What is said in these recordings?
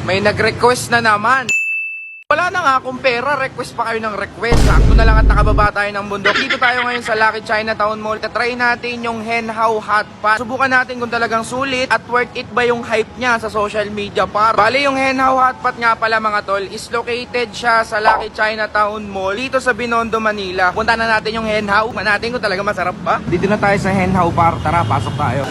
May nag-request na naman. Wala na nga akong pera, request pa kayo ng request. Sakto na lang at nakababa tayo ng bundok. Dito tayo ngayon sa Lucky Chinatown Mall. Try natin yung Hen Hao Hot Pot. Subukan natin kung talagang sulit at worth it ba yung hype niya sa social media par. Bale yung Hen Hao Hot Pot nga pala mga tol is located siya sa Lucky Chinatown Mall dito sa Binondo, Manila. Punta na natin yung Hen Hao. Natin kung talaga masarap ba. Dito na tayo sa Hen Hao par. Tara, pasok tayo.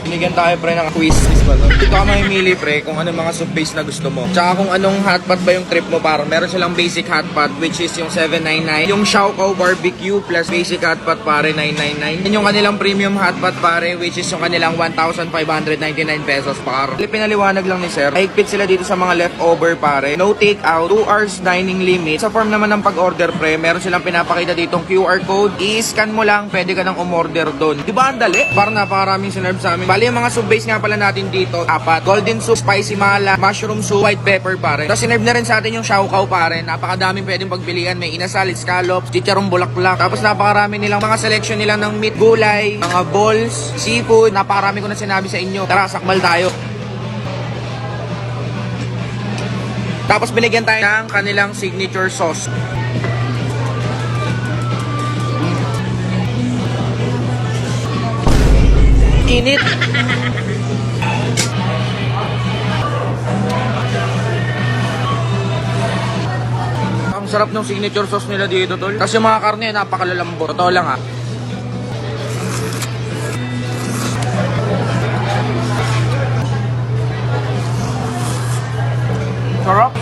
Binigyan tayo pre ng quiz ba to? Dito ka mamimili pre kung anong mga soup base na gusto mo. Tsaka kung anong hotpot ba yung trip mo para. Meron silang basic hotpot which is yung 799. Yung Xiaocow barbecue plus basic hotpot pare 999. Yan yung kanilang premium hotpot pare which is yung kanilang 1,599 pesos par. Pinaliwanag lang ni sir. Higpit sila dito sa mga leftover pare. No take out, 2 hours dining limit. Sa form naman ng pag-order pre, meron silang pinapakita ditong QR code. I-scan mo lang, pwede ka nang umorder doon. Diba ang dali? Parang napakaraming sinerve sa amin. Bali yung mga soup base nga pala natin dito, apat. Golden soup, spicy mala, mushroom soup, white pepper pare. Tapos sinerve na rin sa atin yung Xiaocow pare. Napakadaming pwedeng pagpilian. May inasal, scallops, chicharong bulaklak. Tapos napakarami nilang mga selection nila ng meat, gulay, mga balls, seafood. Napakarami ko na sinabi sa inyo. Tara, sakmal tayo. Tapos binigyan tayo ng kanilang signature sauce. Init. Ang sarap ng signature sauce nila dito tol. Kasi yung mga karne napakalalambot. Totoo lang ha. Sarap.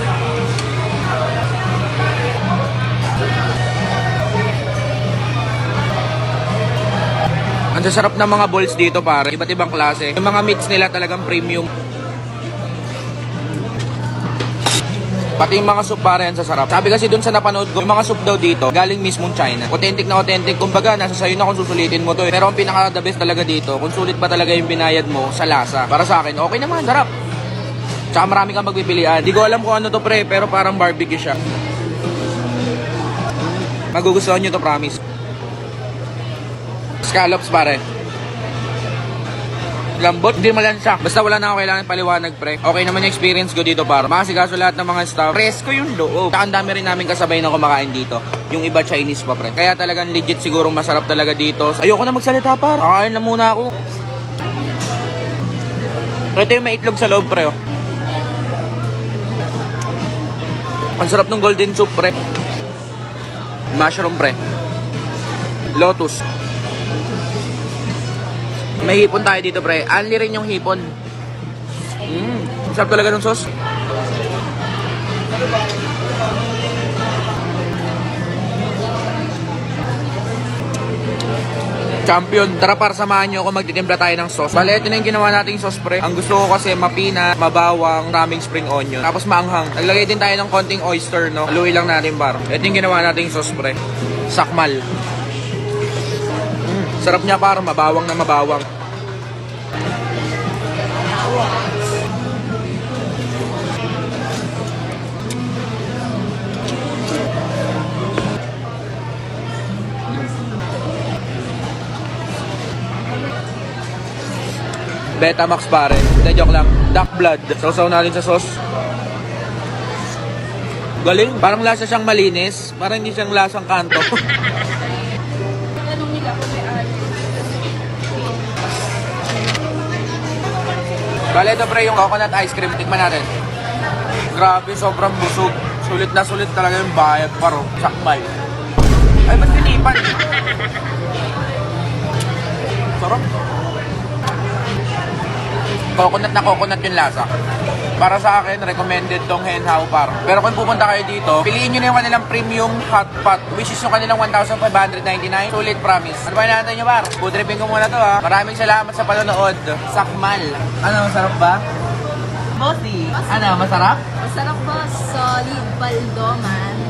Ang sasarap ng mga balls dito pare, iba't ibang klase. Yung mga meats nila talagang premium. Pati yung mga soup pare, ang sasarap. Sabi kasi dun sa napanood ko, yung mga soup daw dito, galing mismong China. Authentic na authentic. Kumbaga, nasa sayo na kung susulitin mo to. Pero ang pinaka the best talaga dito, kung sulit ba talaga yung binayad mo sa lasa. Para sa akin, okay naman, sarap. Tsaka marami kang magpipilian. Di ko alam kung ano to pre, pero parang barbecue siya. Magugustuhan nyo to, promise. Scallops pare. Lambot, hindi malansa. Basta wala na ako kailangan paliwanag pre. Okay naman yung experience ko dito para. Makasikaso lahat ng mga staff. Presko yung loob. Saka ang dami rin namin kasabay na kumakain dito. Yung iba Chinese pa pre. Kaya talagang legit siguro masarap talaga dito. Ayoko na magsalita par. Kakain na muna ako. Ito yung may itlog sa loob pre. Ang sarap ng golden soup pre. Mushroom pre. Lotus. May hipon tayo dito pre. Only rin yung hipon. Sarap talaga ng sauce. Champion. Tara para samahan nyo ako magtitimpla tayo ng sauce. Bale, ito na yung ginawa nating sauce pre. Ang gusto ko kasi mapina, mabawang, maraming spring onion. Tapos maanghang. Naglagay din tayo ng konting oyster, no? Haluin lang natin par. Ito yung ginawa nating sauce pre. Sakmal. Sarap niya par, mabawang na mabawang. Betamax pare. Hindi, joke lang. Duck blood. Sausaw natin sa sauce. Galing. Parang lasa siyang malinis. Parang hindi siyang lasang kanto. Bale, ito pre yung coconut ice cream. Tikman natin. Grabe, sobrang busog. Sulit na sulit talaga yung bayad. Paro, sakbay. Ay, ba't pinipan? Sarap. Coconut na coconut yung lasa. Para sa akin, recommended tong Hen Hao par. Pero kung pupunta kayo dito, piliin nyo na yung kanilang premium hot pot, which is yung kanilang 1,599. Sulit, promise. Ano ba natin nyo par? Food tripping ko muna to ha. Maraming salamat sa panonood. Sakmal. Ano, masarap ba? Bossy. Ano, masarap? Masarap po. Solid baldo man.